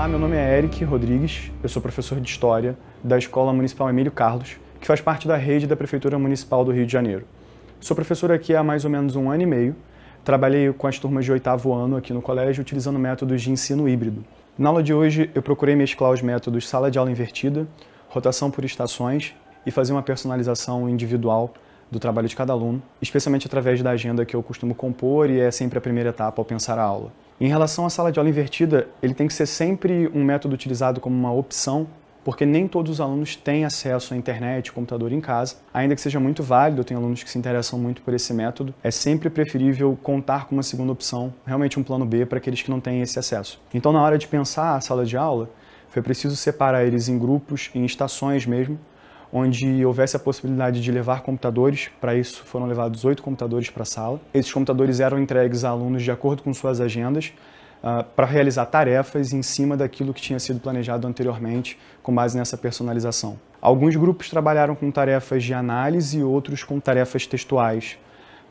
Olá, meu nome é Eric Rodrigues, eu sou professor de História da Escola Municipal Emílio Carlos, que faz parte da rede da Prefeitura Municipal do Rio de Janeiro. Sou professor aqui há mais ou menos 1 ano e meio, trabalhei com as turmas de 8º ano aqui no colégio utilizando métodos de ensino híbrido. Na aula de hoje eu procurei mesclar os métodos sala de aula invertida, rotação por estações e fazer uma personalização individual do trabalho de cada aluno, especialmente através da agenda que eu costumo compor e é sempre a primeira etapa ao pensar a aula. Em relação à sala de aula invertida, ele tem que ser sempre um método utilizado como uma opção, porque nem todos os alunos têm acesso à internet, computador em casa. Ainda que seja muito válido, eu tenho alunos que se interessam muito por esse método, é sempre preferível contar com uma segunda opção, realmente um plano B para aqueles que não têm esse acesso. Então, na hora de pensar a sala de aula, foi preciso separar eles em grupos, em estações mesmo, onde houvesse a possibilidade de levar computadores. Para isso foram levados 8 computadores para a sala. Esses computadores eram entregues a alunos de acordo com suas agendas, para realizar tarefas em cima daquilo que tinha sido planejado anteriormente, com base nessa personalização. Alguns grupos trabalharam com tarefas de análise e outros com tarefas textuais.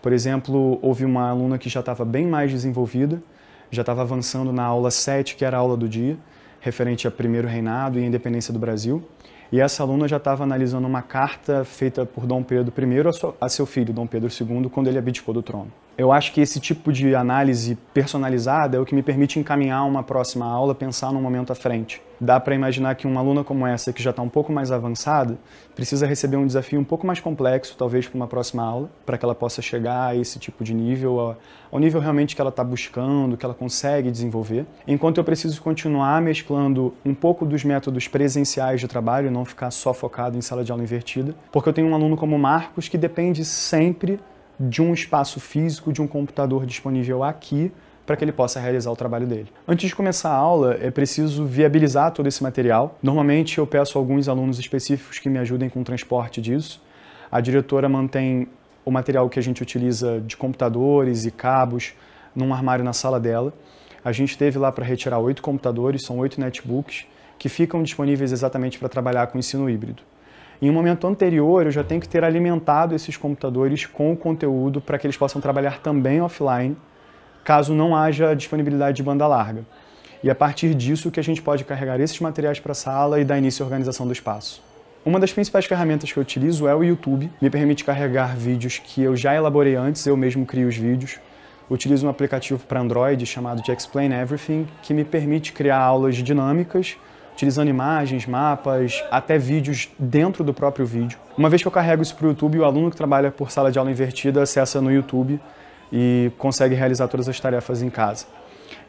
Por exemplo, houve uma aluna que já estava bem mais desenvolvida, já estava avançando na aula 7, que era a aula do dia, referente a Primeiro Reinado e a Independência do Brasil. E essa aluna já estava analisando uma carta feita por Dom Pedro I a seu filho, Dom Pedro II, quando ele abdicou do trono. Eu acho que esse tipo de análise personalizada é o que me permite encaminhar uma próxima aula, pensar num momento à frente. Dá para imaginar que uma aluna como essa, que já está um pouco mais avançada, precisa receber um desafio um pouco mais complexo, talvez para uma próxima aula, para que ela possa chegar a esse tipo de nível, ao nível realmente que ela está buscando, que ela consegue desenvolver. Enquanto eu preciso continuar mesclando um pouco dos métodos presenciais de trabalho, não ficar só focado em sala de aula invertida, porque eu tenho um aluno como o Marcos que depende sempre de um espaço físico, de um computador disponível aqui, para que ele possa realizar o trabalho dele. Antes de começar a aula, é preciso viabilizar todo esse material. Normalmente eu peço a alguns alunos específicos que me ajudem com o transporte disso. A diretora mantém o material que a gente utiliza de computadores e cabos num armário na sala dela. A gente teve lá para retirar 8 computadores, são 8 netbooks, que ficam disponíveis exatamente para trabalhar com ensino híbrido. Em um momento anterior, eu já tenho que ter alimentado esses computadores com o conteúdo para que eles possam trabalhar também offline, caso não haja disponibilidade de banda larga. E a partir disso que a gente pode carregar esses materiais para a sala e dar início à organização do espaço. Uma das principais ferramentas que eu utilizo é o YouTube. Me permite carregar vídeos que eu já elaborei antes, eu mesmo crio os vídeos. Utilizo um aplicativo para Android chamado de Explain Everything, que me permite criar aulas dinâmicas, utilizando imagens, mapas, até vídeos dentro do próprio vídeo. Uma vez que eu carrego isso para o YouTube, o aluno que trabalha por sala de aula invertida acessa no YouTube e consegue realizar todas as tarefas em casa.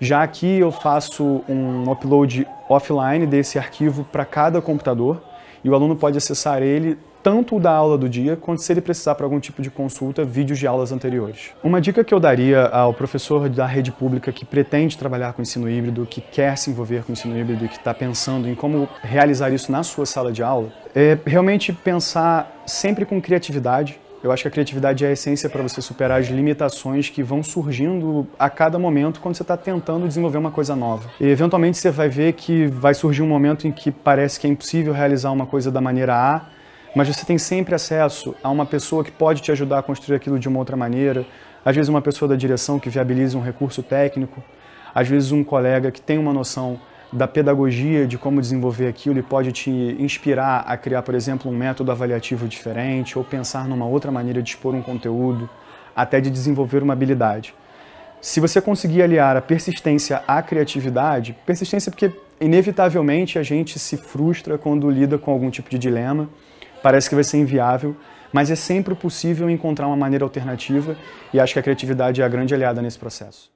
Já aqui eu faço um upload offline desse arquivo para cada computador e o aluno pode acessar ele tanto o da aula do dia, quanto se ele precisar para algum tipo de consulta, vídeos de aulas anteriores. Uma dica que eu daria ao professor da rede pública que pretende trabalhar com ensino híbrido, que quer se envolver com ensino híbrido e que está pensando em como realizar isso na sua sala de aula, é realmente pensar sempre com criatividade. Eu acho que a criatividade é a essência para você superar as limitações que vão surgindo a cada momento quando você está tentando desenvolver uma coisa nova. E eventualmente você vai ver que vai surgir um momento em que parece que é impossível realizar uma coisa da maneira A, mas você tem sempre acesso a uma pessoa que pode te ajudar a construir aquilo de uma outra maneira, às vezes uma pessoa da direção que viabiliza um recurso técnico, às vezes um colega que tem uma noção da pedagogia, de como desenvolver aquilo e pode te inspirar a criar, por exemplo, um método avaliativo diferente ou pensar numa outra maneira de expor um conteúdo, até de desenvolver uma habilidade. Se você conseguir aliar a persistência à criatividade, persistência porque inevitavelmente a gente se frustra quando lida com algum tipo de dilema, parece que vai ser inviável, mas é sempre possível encontrar uma maneira alternativa e acho que a criatividade é a grande aliada nesse processo.